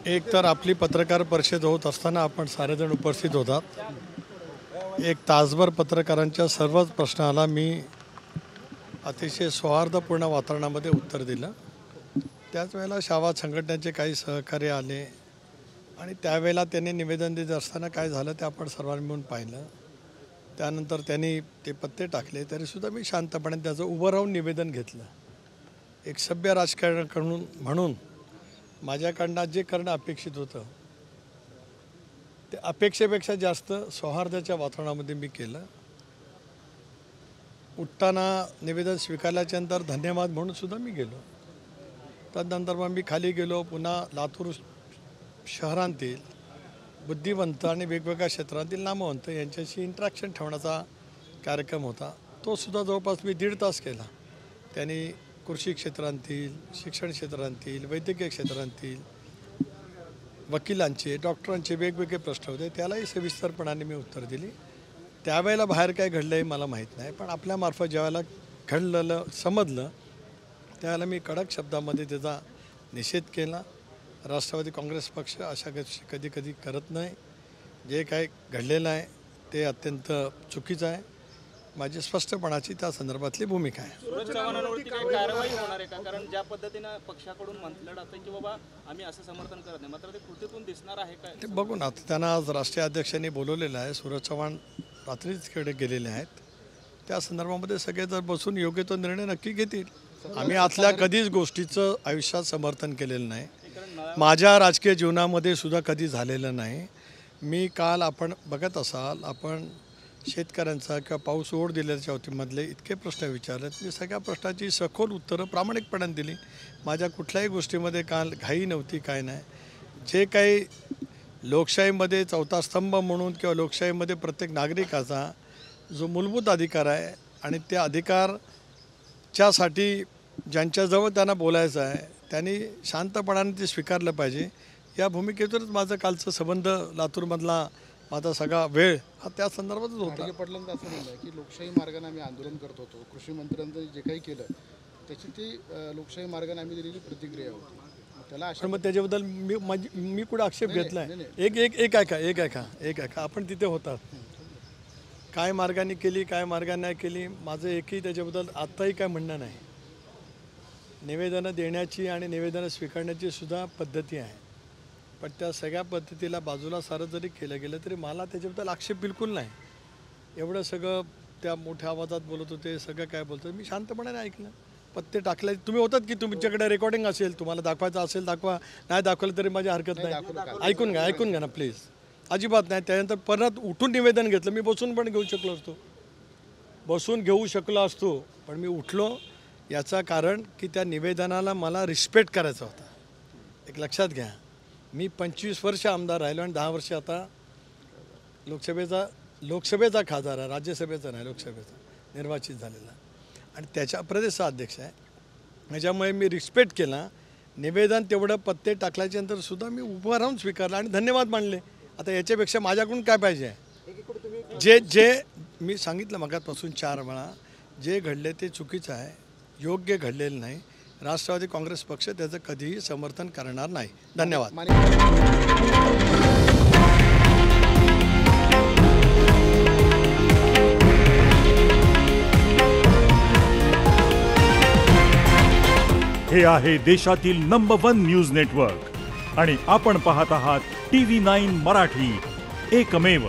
एक तर आपली पत्रकार परिषद होत असताना आपण सारेजण उपस्थित होतात। एक तासभर पत्रकारांच्या सर्वच प्रश्नाला मी अतिशय सौहार्दपूर्ण वातावरणामध्ये उत्तर दिलं। त्याच वेळेला शावाद संघटनेचे काही सहकारी आले आणि त्यावेळेला त्यांनी निवेदन देत असताना काय झालं ते आपण सर्वांनी मिळून पाहिलं। त्यानंतर त्यांनी ते पत्ते टाकले तरीसुद्धा मी शांतपणे त्याचं उभं राहून निवेदन घेतलं। एक सभ्य राजकारण म्हणून माझ्याकडनं जे करणं अपेक्षित होतं ते अपेक्षेपेक्षा जास्त सौहार्दाच्या वातावरणामध्ये मी केलं। उठताना निवेदन स्वीकारल्याच्यानंतर धन्यवाद म्हणून सुद्धा मी गेलो। त्यानंतर मग मी खाली गेलो, पुन्हा लातूर शहरांतील बुद्धिवंत आणि वेगवेगळ्या क्षेत्रातील नामवंत यांच्याशी इंटरॅक्शन ठेवण्याचा कार्यक्रम होता। तो सुद्धा जवळपास मी 1.5 तास केला। त्यांनी कृषी क्षेत्रांतील, शिक्षण क्षेत्रांतील, वैद्यकीय क्षेत्रांतील, वकिलांचे, डॉक्टरांचे वेगवेगळे प्रश्न होते, त्यालाही सविस्तरपणाने मी उत्तर दिली। त्यावेळेला बाहेर काय घडलं हे मला माहीत नाही, पण आपल्यामार्फत ज्यावेळेला घडलेलं समजलं त्यावेळेला मी कडक शब्दामध्ये त्याचा निषेध केला। राष्ट्रवादी काँग्रेस पक्ष अशा गोष्टी कधी कधी करत नाही। जे काय घडलेलं आहे ते अत्यंत चुकीचं आहे। माझी स्पष्टपणाची त्या संदर्भातली भूमिका आहे। सूरज चव्हाणांवरती काही कारवाई होणार आहे का? कारण ज्या पद्धतीनं पक्षाकडून म्हटलं जातं की बाबा आम्ही असं समर्थन करत नाही, मात्र ते कृतीतून दिसणार आहे का? ते बघू ना, त्यांना आज राष्ट्रीय अध्यक्षांनी बोलवलेलं आहे। सूरज चव्हाण रात्रीच खेळ गेलेले आहेत। त्या संदर्भामध्ये सगळे जर बसून योग्य तो निर्णय नक्की घेतील। आम्ही आतल्या कधीच गोष्टीचं आयुष्यात समर्थन केलेलं नाही। माझ्या राजकीय जीवनामध्ये सुद्धा कधी झालेलं नाही। मी काल आपण बघत असाल, आपण शेतकऱ्यांचा किंवा पाऊस ओढ दिल्याच्या बाबतीमधले इतके प्रश्न विचारलेत, मी सगळ्या प्रश्नाची सखोल उत्तरं प्रामाणिकपणे दिली। माझ्या कुठल्याही गोष्टीमध्ये काल घाई नव्हती, काय नाही। जे काही लोकशाहीमध्ये चौथा स्तंभ म्हणून किंवा लोकशाहीमध्ये प्रत्येक नागरिकाचा जो मूलभूत अधिकार आहे आणि त्या अधिकारच्यासाठी ज्यांच्याजवळ त्यांना बोलायचं आहे त्यांनी शांतपणाने ते स्वीकारलं पाहिजे। या भूमिकेतूनच माझं कालचं संबंध लातूरमधला माझा सगळा वेळ हा त्या संदर्भातच होता। पडलं असं म्हणलं की लोकशाही मार्गाने आम्ही आंदोलन करत होतो, कृषी मंत्र्यांचं जे काही केलं त्याची ती लोकशाही मार्गाने आम्ही दिलेली प्रतिक्रिया होती। त्याला अशा मग त्याच्याबद्दल मी कुठे आक्षेप घेतलाय? एक ऐका आपण तिथे होतात। काय मार्गाने केली, काय मार्गाने नाही केली, माझं एकही त्याच्याबद्दल आत्ताही काय म्हणणं नाही। निवेदनं देण्याची आणि निवेदनं स्वीकारण्याची सुद्धा पद्धती आहे, पण त्या सगळ्या पद्धतीला बाजूला सारं जरी केलं गेलं तरी मला त्याच्याबद्दल आक्षेप बिलकुल नाही। एवढं सगळं त्या मोठ्या आवाजात बोलत होते, सगळं काय बोलतो मी शांतपणाने ऐकलं। पत्ते टाकले तुम्ही होतात की तुमच्याकडे रेकॉर्डिंग असेल, तुम्हाला दाखवायचं असेल दाखवा, नाही दाखवलं तरी माझी हरकत नाही। ऐकून घ्या ना प्लीज, अजिबात नाही। त्यानंतर परत उठून निवेदन घेतलं। मी बसून पण घेऊ शकलो असतो, पण मी उठलो याचं कारण की त्या निवेदनाला मला रिस्पेक्ट करायचा होता। एक लक्षात घ्या, मी 25 वर्ष आमदार राहिलो आणि 10 वर्ष आता लोकसभेचा खासदार आहे, राज्यसभेचा नाही, लोकसभेचा निर्वाचित झालेला आणि त्याच्या प्रदेशचा अध्यक्ष आहे। त्याच्यामुळे मी रिस्पेक्ट केला। निवेदन तेवढं पत्ते टाकल्याच्यानंतर सुद्धा मी उभं राहून स्वीकारलं आणि धन्यवाद मानले। आता याच्यापेक्षा माझ्याकडून काय पाहिजे? जे मी सांगितलं मगापासून 4 वेळा, जे घडले ते चुकीचं आहे, योग्य घडलेलं नाही। राष्ट्रवादी काँग्रेस पक्ष त्याचं कधीही समर्थन करणार नाही। धन्यवाद। हे आहे देशातील नंबर 1 न्यूज नेटवर्क आणि आपण पाहत आहात TV9 मराठी, एकमेव।